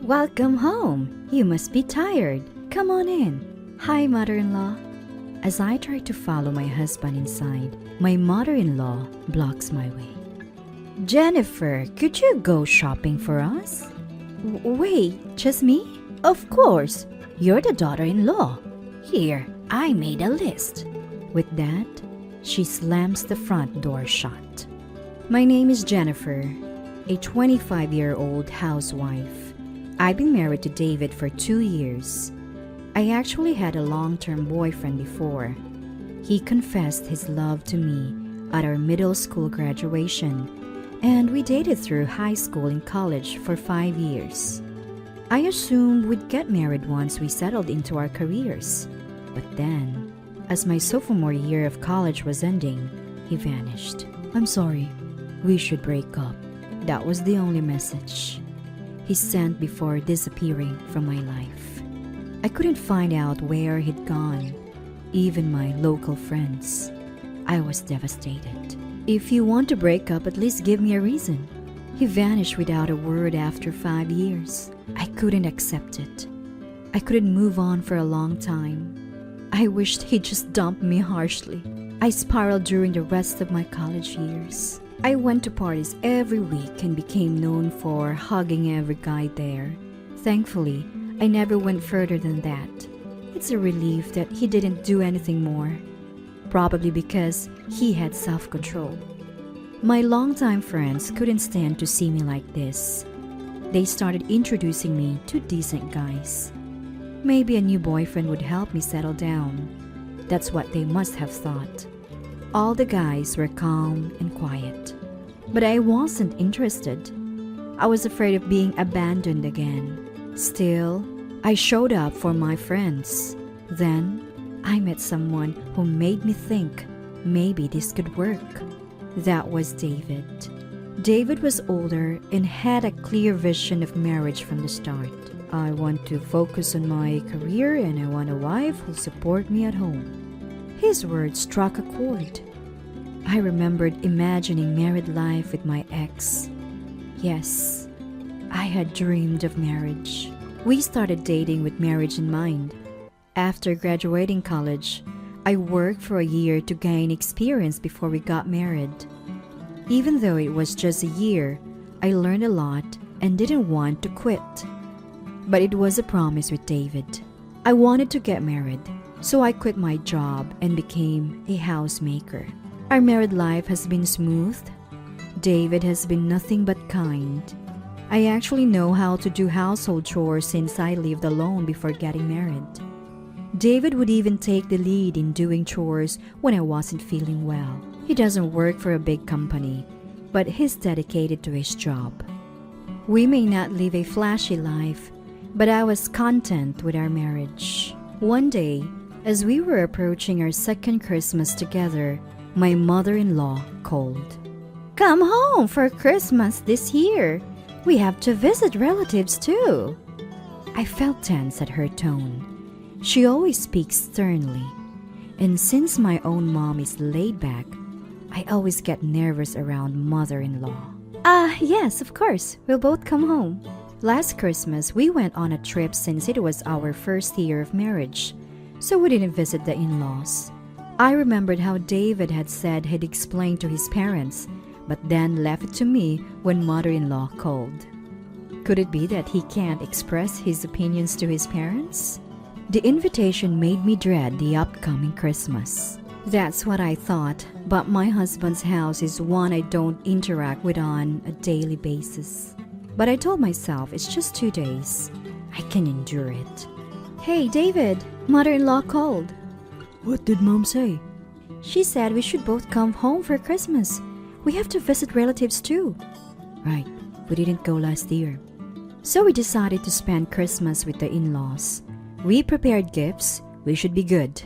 Welcome home. You must be tired. Come on in. Hi, mother-in-law. As I try to follow my husband inside, my mother-in-law blocks my way. Jennifer, could you go shopping for us? Wait, just me? Of course. You're the daughter-in-law. Here, I made a list. With that, she slams the front door shut. My name is Jennifer, a 25-year-old housewife. I've been married to David for 2 years. I actually had a long-term boyfriend before. He confessed his love to me at our middle school graduation, and we dated through high school and college for 5 years. I assumed we'd get married once we settled into our careers. But then, as my sophomore year of college was ending, he vanished. I'm sorry, we should break up. That was the only message he sent before disappearing from my life. I couldn't find out where he'd gone, even my local friends. I was devastated. If you want to break up, at least give me a reason. He vanished without a word after 5 years. I couldn't accept it. I couldn't move on for a long time. I wished he'd just dumped me harshly. I spiraled during the rest of my college years. I went to parties every week and became known for hugging every guy there. Thankfully, I never went further than that. It's a relief that he didn't do anything more. Probably because he had self-control. My longtime friends couldn't stand to see me like this. They started introducing me to decent guys. Maybe a new boyfriend would help me settle down. That's what they must have thought. All the guys were calm and quiet. But I wasn't interested. I was afraid of being abandoned again. Still, I showed up for my friends. Then, I met someone who made me think maybe this could work. That was David. David was older and had a clear vision of marriage from the start. I want to focus on my career and I want a wife who'll support me at home. His words struck a chord. I remembered imagining married life with my ex. Yes, I had dreamed of marriage. We started dating with marriage in mind. After graduating college, I worked for a year to gain experience before we got married. Even though it was just a year, I learned a lot and didn't want to quit. But it was a promise with David. I wanted to get married, so I quit my job and became a housemaker. Our married life has been smooth. David has been nothing but kind. I actually know how to do household chores since I lived alone before getting married. David would even take the lead in doing chores when I wasn't feeling well. He doesn't work for a big company, but he's dedicated to his job. We may not live a flashy life, but I was content with our marriage. One day, as we were approaching our second Christmas together, my mother-in-law called. Come home for Christmas this year. We have to visit relatives too. I felt tense at her tone. She always speaks sternly, and since my own mom is laid back, I always get nervous around mother-in-law. Yes, of course. We'll both come home. Last Christmas, we went on a trip since it was our first year of marriage, so we didn't visit the in-laws. I remembered how David had said he'd explain to his parents, but then left it to me when mother-in-law called. Could it be that he can't express his opinions to his parents? The invitation made me dread the upcoming Christmas. That's what I thought, but my husband's house is one I don't interact with on a daily basis. But I told myself it's just 2 days. I can endure it. Hey, David, mother-in-law called. What did Mom say? She said we should both come home for Christmas. We have to visit relatives too. Right, we didn't go last year. So we decided to spend Christmas with the in-laws. We prepared gifts. We should be good.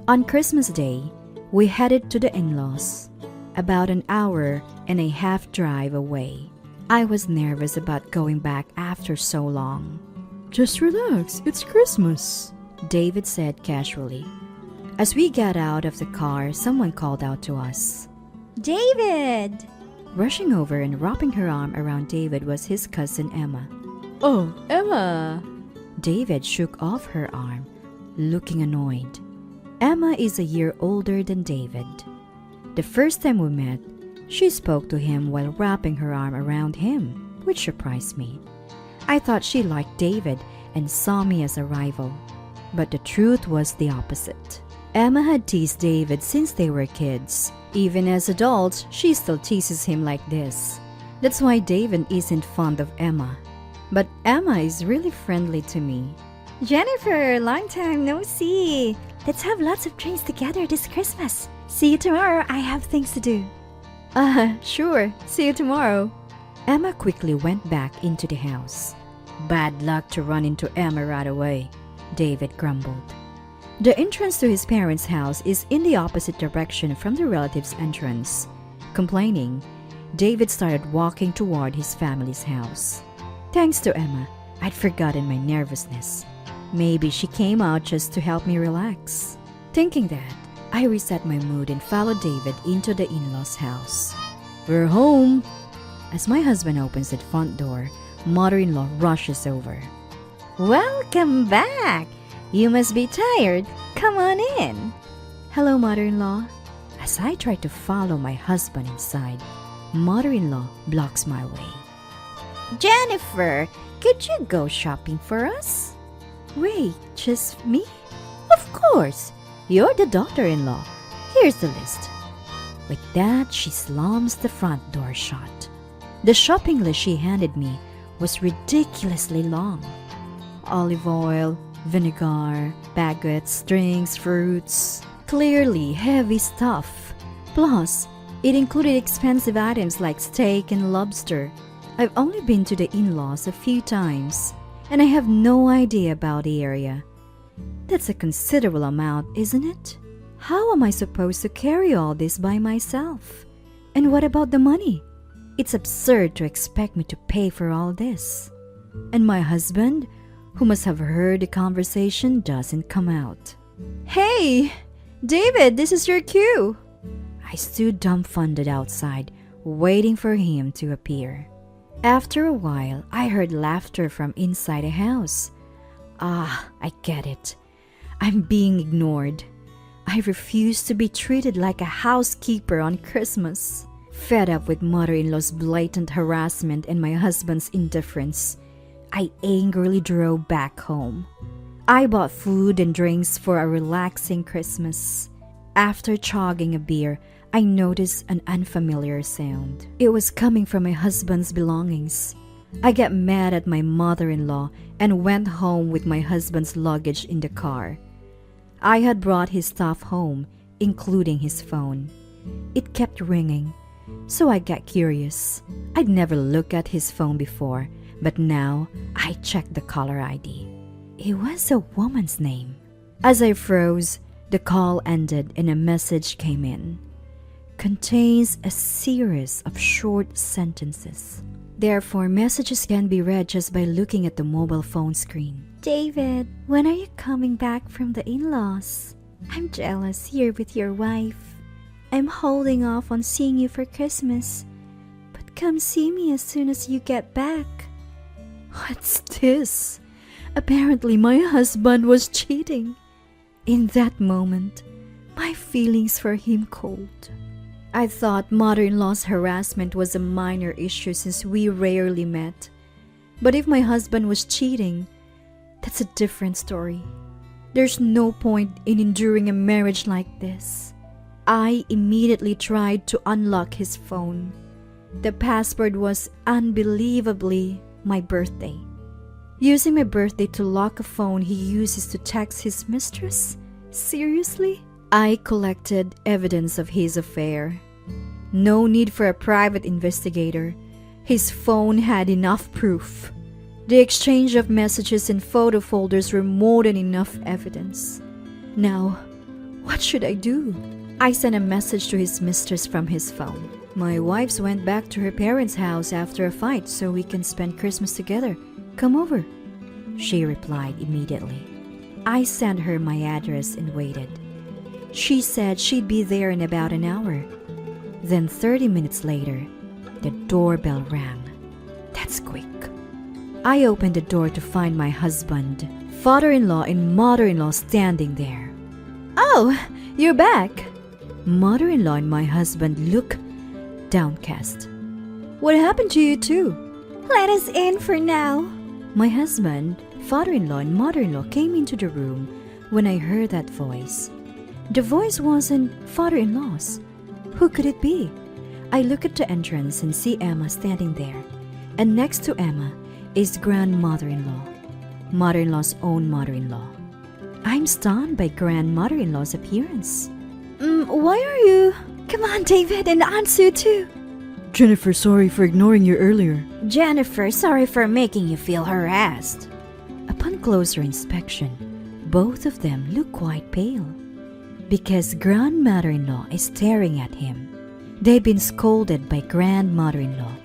On Christmas Day, we headed to the in-laws, about an hour and a half drive away. I was nervous about going back after so long. Just relax, it's Christmas, David said casually. As we got out of the car, someone called out to us. David! Rushing over and wrapping her arm around David was his cousin Emma. Oh, Emma! David shook off her arm, looking annoyed. Emma is a year older than David. The first time we met, she spoke to him while wrapping her arm around him, which surprised me. I thought she liked David and saw me as a rival, but the truth was the opposite. Emma had teased David since they were kids. Even as adults, she still teases him like this. That's why David isn't fond of Emma. But Emma is really friendly to me. Jennifer, long time no see. Let's have lots of drinks together this Christmas. See you tomorrow, I have things to do. Sure. See you tomorrow. Emma quickly went back into the house. Bad luck to run into Emma right away, David grumbled. The entrance to his parents' house is in the opposite direction from the relatives' entrance. Complaining, David started walking toward his family's house. Thanks to Emma, I'd forgotten my nervousness. Maybe she came out just to help me relax. Thinking that, I reset my mood and followed David into the in-laws' house. We're home! As my husband opens the front door, mother-in-law rushes over. Welcome back! You must be tired. Come on in. Hello, mother-in-law. As I try to follow my husband inside, mother-in-law blocks my way. Jennifer, could you go shopping for us? Wait, just me? Of course. You're the daughter-in-law. Here's the list. With that, she slams the front door shut. The shopping list she handed me was ridiculously long. Olive oil, vinegar, baguettes, drinks, fruits. Clearly heavy stuff. Plus, it included expensive items like steak and lobster. I've only been to the in-laws a few times, and I have no idea about the area. That's a considerable amount, isn't it? How am I supposed to carry all this by myself? And what about the money? It's absurd to expect me to pay for all this. And my husband, who must have heard the conversation, doesn't come out. Hey, David, this is your cue. I stood dumbfounded outside, waiting for him to appear. After a while, I heard laughter from inside the house. Ah, I get it. I'm being ignored. I refuse to be treated like a housekeeper on Christmas. Fed up with mother-in-law's blatant harassment and my husband's indifference, I angrily drove back home. I bought food and drinks for a relaxing Christmas. After chugging a beer, I noticed an unfamiliar sound. It was coming from my husband's belongings. I got mad at my mother-in-law and went home with my husband's luggage in the car. I had brought his stuff home, including his phone. It kept ringing, so I got curious. I'd never looked at his phone before, but now I checked the caller ID. It was a woman's name. As I froze, the call ended and a message came in. Contains a series of short sentences. Therefore, messages can be read just by looking at the mobile phone screen. David, when are you coming back from the in-laws? I'm jealous here with your wife. I'm holding off on seeing you for Christmas, but come see me as soon as you get back. What's this? Apparently my husband was cheating. In that moment, my feelings for him cooled. I thought mother-in-law's harassment was a minor issue since we rarely met. But if my husband was cheating, that's a different story. There's no point in enduring a marriage like this. I immediately tried to unlock his phone. The password was unbelievably my birthday. Using my birthday to lock a phone he uses to text his mistress? Seriously? I collected evidence of his affair. No need for a private investigator. His phone had enough proof. The exchange of messages and photo folders were more than enough evidence. Now, what should I do? I sent a message to his mistress from his phone. My wife went back to her parents' house after a fight so we can spend Christmas together. Come over. She replied immediately. I sent her my address and waited. She said she'd be there in about an hour. Then 30 minutes later, the doorbell rang. That's quick. I opened the door to find my husband, father-in-law and mother-in-law standing there. "Oh, you're back." Mother-in-law and my husband look downcast. "What happened to you two?" Let us in for now. My husband, father-in-law and mother-in-law came into the room when I heard that voice. The voice wasn't father-in-law's. Who could it be? I look at the entrance and see Emma standing there, and next to Emma is grandmother-in-law, mother-in-law's own mother-in-law. I'm stunned by grandmother-in-law's appearance. Why are you? Come on, David, and Ansu too. Jennifer, sorry for ignoring you earlier. Jennifer, sorry for making you feel harassed. Upon closer inspection, both of them look quite pale because grandmother-in-law is staring at him. They've been scolded by grandmother-in-law,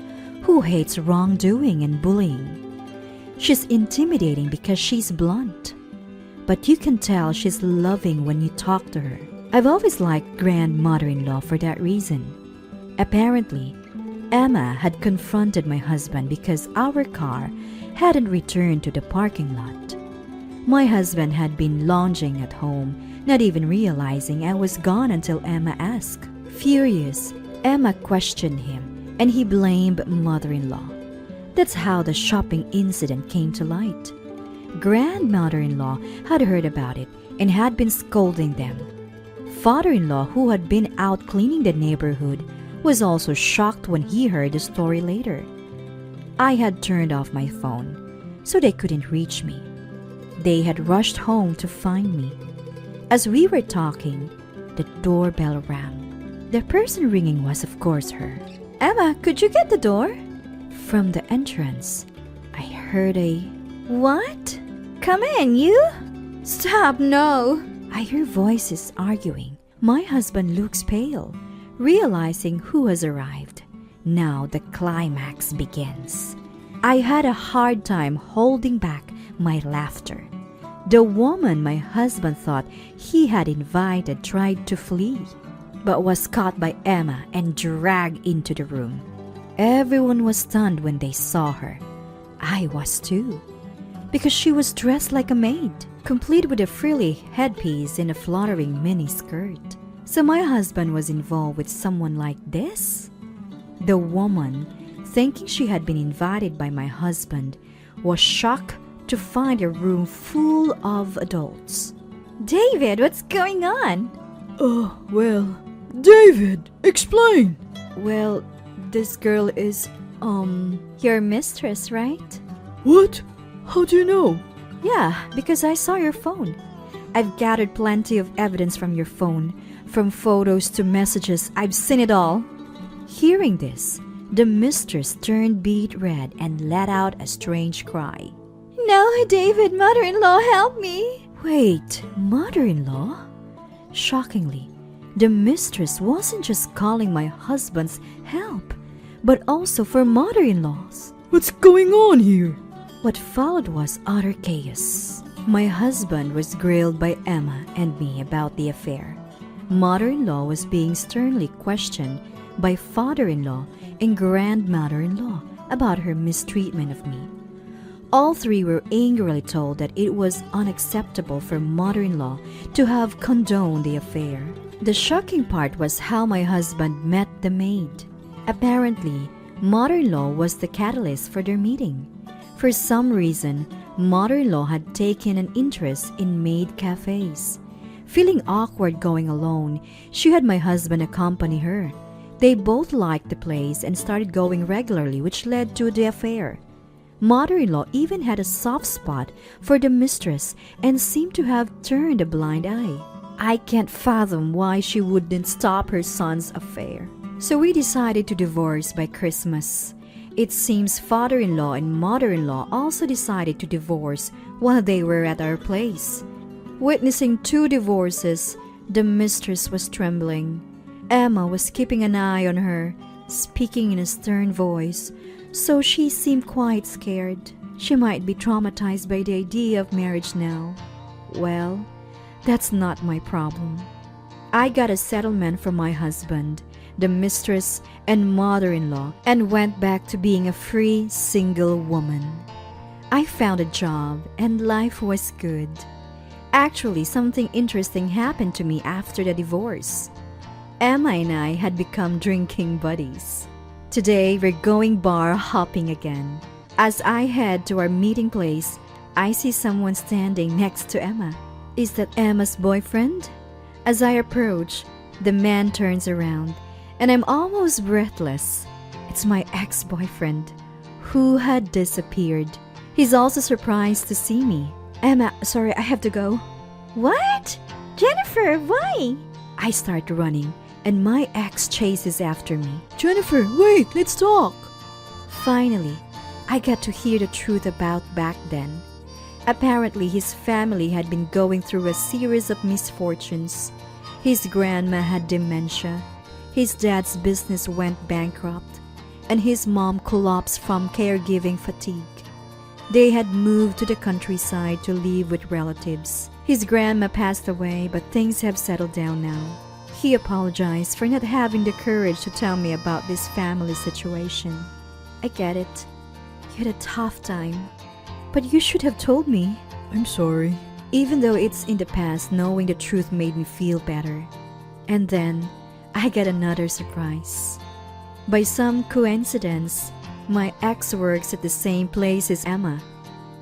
who hates wrongdoing and bullying. She's intimidating because she's blunt, but you can tell she's loving when you talk to her. I've always liked grandmother-in-law for that reason. Apparently, Emma had confronted my husband because our car hadn't returned to the parking lot. My husband had been lounging at home, not even realizing I was gone until Emma asked. Furious, Emma questioned him and he blamed mother-in-law. That's how the shopping incident came to light. Grandmother-in-law had heard about it and had been scolding them. Father-in-law, who had been out cleaning the neighborhood, was also shocked when he heard the story later. I had turned off my phone, so they couldn't reach me. They had rushed home to find me. As we were talking, the doorbell rang. The person ringing was, of course, her. Emma, could you get the door? From the entrance, I heard a, "What? Come in, you?" "Stop, no." I hear voices arguing. My husband looks pale, realizing who has arrived. Now the climax begins. I had a hard time holding back my laughter. The woman my husband thought he had invited tried to flee, but was caught by Emma and dragged into the room. Everyone was stunned when they saw her. I was too, because she was dressed like a maid, complete with a frilly headpiece and a fluttering mini skirt. So my husband was involved with someone like this? The woman, thinking she had been invited by my husband, was shocked to find a room full of adults. David, what's going on? Well, David, explain. Well, this girl is, Your mistress, right? What? How do you know? Yeah, because I saw your phone. I've gathered plenty of evidence from your phone, from photos to messages. I've seen it all. Hearing this, the mistress turned beet red and let out a strange cry. No, David, mother-in-law, help me. Wait, mother-in-law? Shockingly, the mistress wasn't just calling my husband's help, but also for mother-in-laws. What's going on here? What followed was utter chaos. My husband was grilled by Emma and me about the affair. Mother-in-law was being sternly questioned by father-in-law and grandmother-in-law about her mistreatment of me. All three were angrily told that it was unacceptable for mother-in-law to have condoned the affair. The shocking part was how my husband met the maid. Apparently, mother-in-law was the catalyst for their meeting. For some reason, mother-in-law had taken an interest in maid cafes. Feeling awkward going alone, she had my husband accompany her. They both liked the place and started going regularly, which led to the affair. Mother-in-law even had a soft spot for the mistress and seemed to have turned a blind eye. I can't fathom why she wouldn't stop her son's affair. So we decided to divorce by Christmas. It seems father-in-law and mother-in-law also decided to divorce while they were at our place. Witnessing two divorces, the mistress was trembling. Emma was keeping an eye on her, speaking in a stern voice, so she seemed quite scared. She might be traumatized by the idea of marriage now. Well, that's not my problem. I got a settlement from my husband, the mistress, and mother-in-law, and went back to being a free, single woman. I found a job and life was good. Actually, something interesting happened to me after the divorce. Emma and I had become drinking buddies. Today, we're going bar hopping again. As I head to our meeting place, I see someone standing next to Emma. Is that Emma's boyfriend? As I approach, the man turns around, and I'm almost breathless. It's my ex-boyfriend, who had disappeared. He's also surprised to see me. Emma, sorry, I have to go. What? Jennifer, why? I start running, and my ex chases after me. Jennifer, wait, let's talk. Finally, I get to hear the truth about back then. Apparently, his family had been going through a series of misfortunes. His grandma had dementia, his dad's business went bankrupt, and his mom collapsed from caregiving fatigue. They had moved to the countryside to live with relatives. His grandma passed away, but things have settled down now. He apologized for not having the courage to tell me about this family situation. I get it. You had a tough time, but you should have told me. I'm sorry. Even though it's in the past, knowing the truth made me feel better. And then, I get another surprise. By some coincidence, my ex works at the same place as Emma.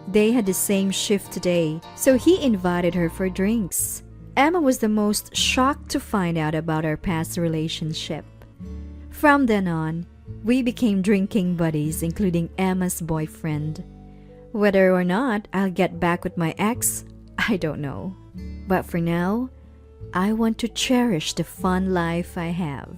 They had the same shift today, so he invited her for drinks. Emma was the most shocked to find out about our past relationship. From then on, we became drinking buddies, including Emma's boyfriend. Whether or not I'll get back with my ex, I don't know. But for now, I want to cherish the fun life I have.